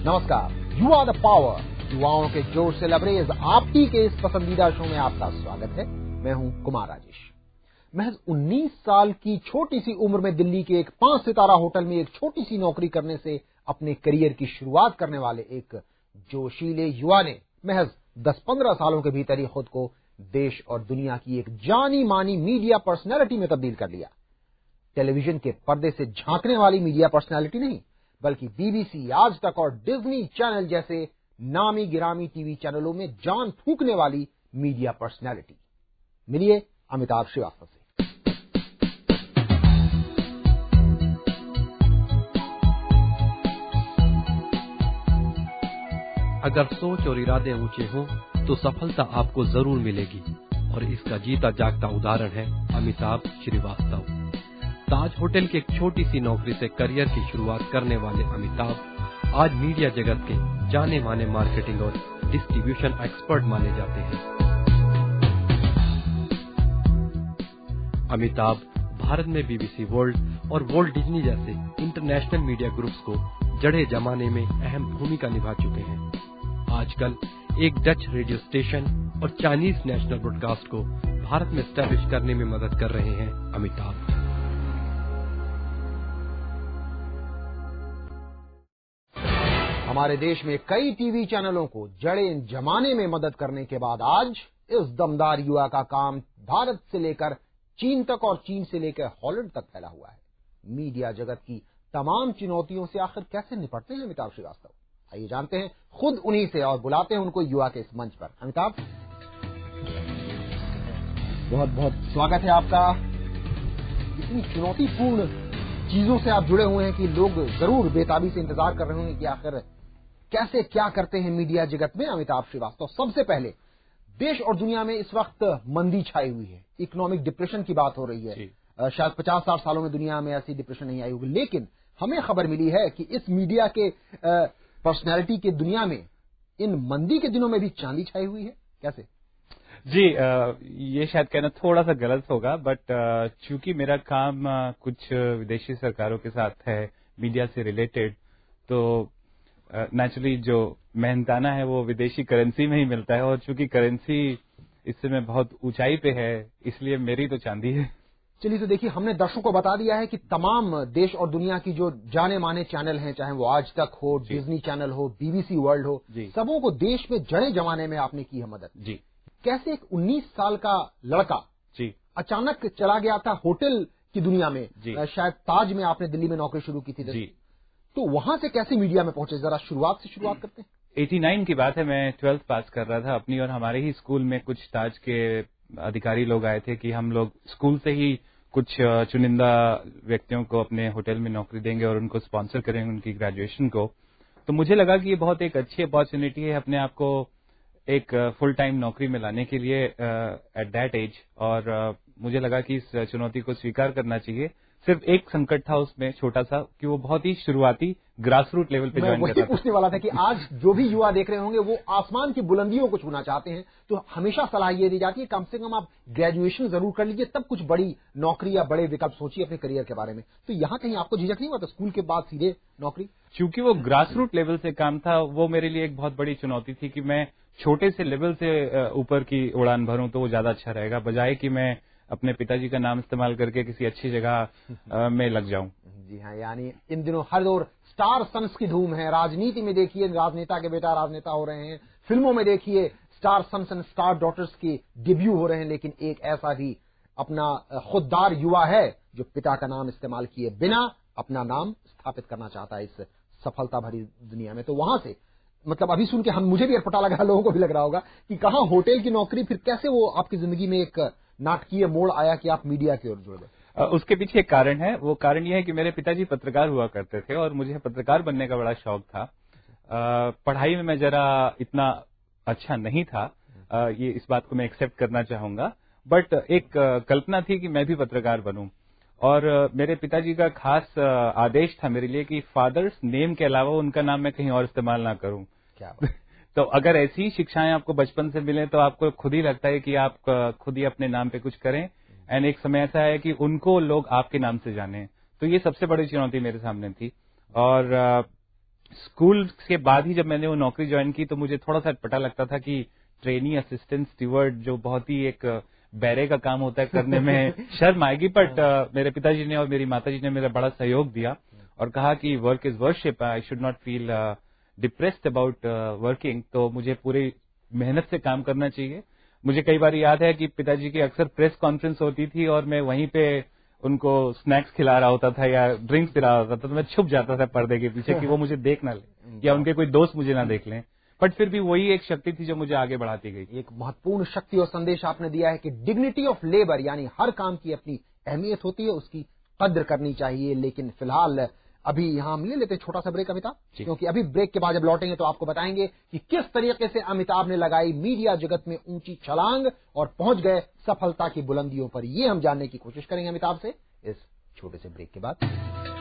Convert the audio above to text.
नमस्कार, you are the power, युवाओं के जोश से लबरेज आपकी के इस पसंदीदा शो में आपका स्वागत है। मैं हूं कुमार राजेश। महज 19 साल की छोटी सी उम्र में दिल्ली के एक 5 सितारा होटल में एक छोटी सी नौकरी करने से अपने करियर की शुरुआत करने वाले एक जोशीले युवा ने महज 10-15 सालों के भीतर ही खुद को देश और दुनिया की एक जानी मानी मीडिया पर्सनैलिटी में तब्दील कर लिया। टेलीविजन के पर्दे से झांकने वाली मीडिया पर्सनैलिटी नहीं, बल्कि बीबीसी, आज तक और डिज्नी चैनल जैसे नामी गिरामी टीवी चैनलों में जान फूंकने वाली मीडिया पर्सनैलिटी। मिलिए अमिताभ श्रीवास्तव से। अगर सोच और इरादे ऊंचे हों तो सफलता आपको जरूर मिलेगी, और इसका जीता जागता उदाहरण है अमिताभ श्रीवास्तव। ताज होटल की एक छोटी सी नौकरी से करियर की शुरुआत करने वाले अमिताभ आज मीडिया जगत के जाने माने मार्केटिंग और डिस्ट्रीब्यूशन एक्सपर्ट माने जाते हैं। अमिताभ भारत में बीबीसी वर्ल्ड और वॉल्ट डिज्नी जैसे इंटरनेशनल मीडिया ग्रुप्स को जड़े जमाने में अहम भूमिका निभा चुके हैं। आजकल एक डच रेडियो स्टेशन और चाइनीज नेशनल ब्रॉडकास्ट को भारत में स्टैब्लिश करने में मदद कर रहे हैं अमिताभ। हमारे देश में कई टीवी चैनलों को जड़े जमाने में मदद करने के बाद आज इस दमदार युवा का काम भारत से लेकर चीन तक और चीन से लेकर हॉलैंड तक फैला हुआ है। मीडिया जगत की तमाम चुनौतियों से आखिर कैसे निपटते हैं अमिताभ श्रीवास्तव, आइए जानते हैं खुद उन्हीं से और बुलाते हैं उनको युवा के इस मंच पर। अमिताभ, बहुत बहुत स्वागत है आपका। इतनी चुनौतीपूर्ण चीजों से आप जुड़े हुए हैं कि लोग जरूर बेताबी से इंतजार कर रहे होंगे कि आखिर कैसे क्या करते हैं मीडिया जगत में अमिताभ श्रीवास्तव। सबसे पहले, देश और दुनिया में इस वक्त मंदी छाई हुई है, इकोनॉमिक डिप्रेशन की बात हो रही है। शायद 50-60 सालों में दुनिया में ऐसी डिप्रेशन नहीं आई होगी, लेकिन हमें खबर मिली है कि इस मीडिया के पर्सनैलिटी के दुनिया में इन मंदी के दिनों में भी चांदी छाई हुई है। कैसे? जी, ये शायद कहना थोड़ा सा गलत होगा, बट चूंकि मेरा काम कुछ विदेशी सरकारों के साथ है, मीडिया से रिलेटेड, तो नेचुरली जो मेहनताना है वो विदेशी करेंसी में ही मिलता है, और चूंकि करेंसी इस समय बहुत ऊंचाई पे है, इसलिए मेरी तो चांदी है। चलिए, तो देखिए, हमने दर्शकों को बता दिया है कि तमाम देश और दुनिया की जो जाने माने चैनल हैं, चाहे वो आज तक हो, डिज्नी चैनल हो, बीबीसी वर्ल्ड हो, सबों को देश में जड़े जमाने में आपने की है मदद। जी, कैसे एक 19 साल का लड़का जी अचानक चला गया था होटल की दुनिया में, शायद ताज में आपने दिल्ली में नौकरी शुरू की थी जी, तो वहां से कैसे मीडिया में पहुंचे, जरा शुरुआत से शुरुआत करते हैं। 89 की बात है, मैं 12th पास कर रहा था अपनी, और हमारे ही स्कूल में कुछ ताज के अधिकारी लोग आए थे कि हम लोग स्कूल से ही कुछ चुनिंदा व्यक्तियों को अपने होटल में नौकरी देंगे और उनको स्पॉन्सर करेंगे उनकी ग्रेजुएशन को। तो मुझे लगा कि ये बहुत एक अच्छी अपॉर्चुनिटी है अपने आप को एक फुल टाइम नौकरी में लाने के लिए एट दैट एज, और मुझे लगा कि इस चुनौती को स्वीकार करना चाहिए। सिर्फ एक संकट था उसमें छोटा सा, कि वो बहुत ही शुरुआती ग्रास रूट लेवल पे ज्वाइन कर रहा था। पूछने वाला था कि आज जो भी युवा देख रहे होंगे वो आसमान की बुलंदियों को छूना चाहते हैं, तो हमेशा सलाह ये दी जाती है कम से कम आप ग्रेजुएशन जरूर कर लीजिए, तब कुछ बड़ी नौकरी या बड़े विकल्प सोचिए अपने करियर के बारे में। तो यहाँ कहीं आपको झिझक नहीं हुआ था स्कूल के बाद सीधे नौकरी? चूंकि वो ग्रास रूट लेवल से काम था, वो मेरे लिए एक बहुत बड़ी चुनौती थी कि मैं छोटे से लेवल से ऊपर की उड़ान भरूं तो वो ज्यादा अच्छा रहेगा, बजाय कि मैं अपने पिताजी का नाम इस्तेमाल करके किसी अच्छी जगह में लग जाऊं। जी हाँ, यानी इन दिनों हर दौर स्टार सन्स की धूम है। राजनीति में देखिए राजनेता के बेटा राजनेता हो रहे हैं, फिल्मों में देखिए star sons and star daughters के डेब्यू हो रहे हैं, लेकिन एक ऐसा भी अपना खुददार युवा है जो पिता का नाम इस्तेमाल किए बिना अपना नाम स्थापित करना चाहता है इस सफलता भरी दुनिया में। तो वहां से मतलब अभी सुन के मुझे भी अटपटा लगा, लोगों को भी लग रहा होगा कि कहां होटल की नौकरी, फिर कैसे वो आपकी जिंदगी में एक नाटकीय मोड़ आया कि आप मीडिया की ओर जुड़ गए। उसके पीछे एक कारण है। वो कारण यह है कि मेरे पिताजी पत्रकार हुआ करते थे और मुझे पत्रकार बनने का बड़ा शौक था। पढ़ाई में मैं जरा इतना अच्छा नहीं था, ये इस बात को मैं एक्सेप्ट करना चाहूंगा, बट एक कल्पना थी कि मैं भी पत्रकार बनूं। और मेरे पिताजी का खास आदेश था मेरे लिए कि फादर्स नेम के अलावा उनका नाम मैं कहीं और इस्तेमाल ना करूं। क्या तो अगर ऐसी शिक्षाएं आपको बचपन से मिले तो आपको खुद ही लगता है कि आप खुद ही अपने नाम पे कुछ करें, एंड एक समय ऐसा है कि उनको लोग आपके नाम से जाने। तो ये सबसे बड़ी चुनौती मेरे सामने थी। और स्कूल के बाद ही जब मैंने वो नौकरी ज्वाइन की तो मुझे थोड़ा सा पता लगता था कि ट्रेनी असिस्टेंट स्टीवर्ड जो बहुत ही एक बैरे का काम होता है करने में शर्म आएगी, बट मेरे पिताजी ने और मेरी माताजी ने मेरा बड़ा सहयोग दिया और कहा कि work is worship, I should not feel depressed about working, तो मुझे पूरी मेहनत से काम करना चाहिए। मुझे कई बार याद है कि पिताजी की अक्सर प्रेस कॉन्फ्रेंस होती थी और मैं वहीं पे उनको स्नैक्स खिला रहा होता था या ड्रिंक्स पिला रहा होता था, तो मैं छुप जाता था पर्दे के पीछे कि वो मुझे देख ना ले या उनके कोई दोस्त मुझे ना देख लें, बट फिर भी वही एक शक्ति थी जो मुझे आगे बढ़ाती गई। एक महत्वपूर्ण शक्ति और संदेश आपने दिया है कि डिग्निटी ऑफ लेबर, यानी हर काम की अपनी अहमियत होती है, उसकी कद्र करनी चाहिए। लेकिन फिलहाल अभी यहां हम ले लेते हैं छोटा सा ब्रेक अमिताभ, क्योंकि अभी ब्रेक के बाद जब लौटेंगे तो आपको बताएंगे कि किस तरीके से अमिताभ ने लगाई मीडिया जगत में ऊंची छलांग और पहुंच गए सफलता की बुलंदियों पर। ये हम जानने की कोशिश करेंगे अमिताभ से इस छोटे से ब्रेक के बाद।